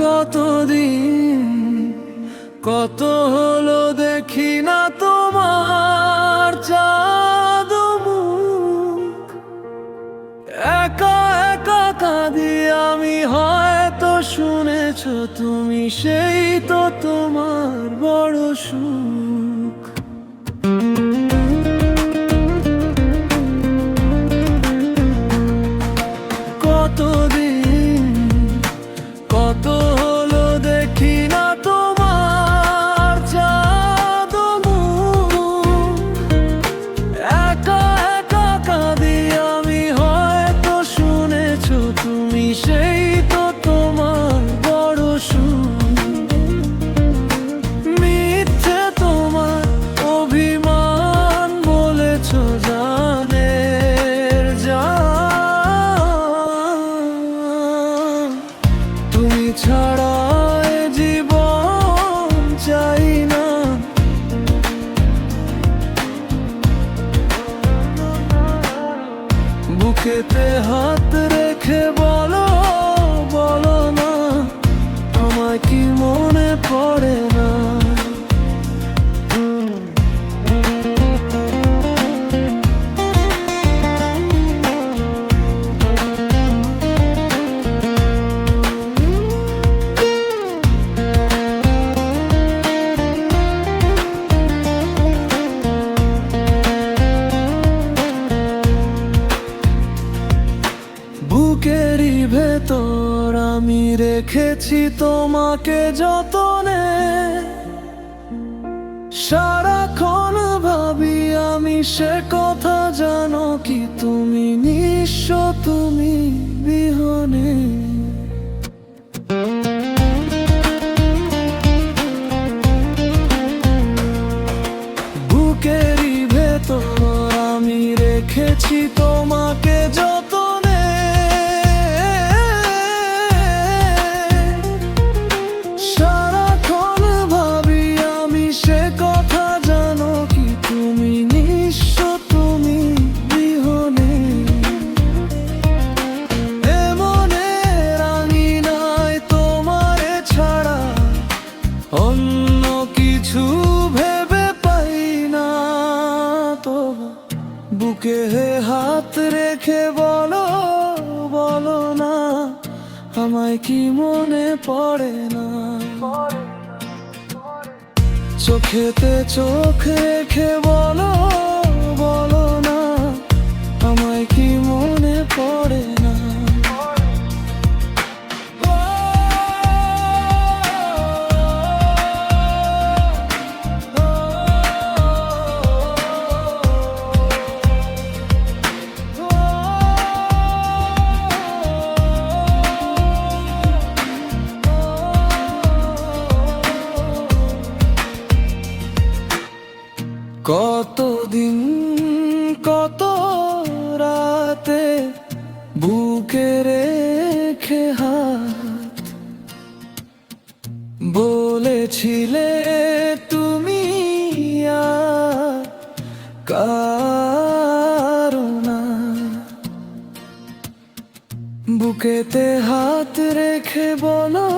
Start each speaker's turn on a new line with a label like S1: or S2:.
S1: কতদিন কত হলো দেখি না তোমার চাঁদ মুখ। একা একা কাঁদি আমি, হয়তো শুনেছো তুমি, সেই তো তোমার বড় সুখ। কতদিন কত হলো দেখি না তোমার চাঁদ মুখ। একা একা কাঁদি আমি, হয়তো শুনেছো তুমি, সেই তো তোমার বড় সুখ। মিথ্যে তোমার অভিমান বলেছো জানের জান। তুমি ছাড়া এ জীবন চাই না। বুকেতে হাত রেখে বলো, বলো না, আমায় কি মনে পড়ে না? বুকেরই ভেতর আমি রেখেছি তোমাকে যতনে। সারাক্ষণ ভাবি আমি সে কথা, জানো কি তুমি নিঃস্ব, তুমি বিহনে। বুকেরই ভেতর আমি রেখেছি তোমাকে যতনে। সারাক্ষণ ভাবি আমি সে কথা, জানো কি তুমি নিঃস্ব, তুমি বিহনে। এমনে রাঙিনায় তোমারে ছাড়া অন্য কিছু ভেবে পাই না তো। বুকে হাত রেখে বলো, বলো না, আমায় কি মনে পড়ে না? চোখেতে চোখ রেখে বলো, বলো না, আমায় কি মনে পড়ে না? কতদিন কত রাতে বুকে রেখে হাত বলেছিলে তুমি আর কারো না। বুকেতে হাত রেখে বলো,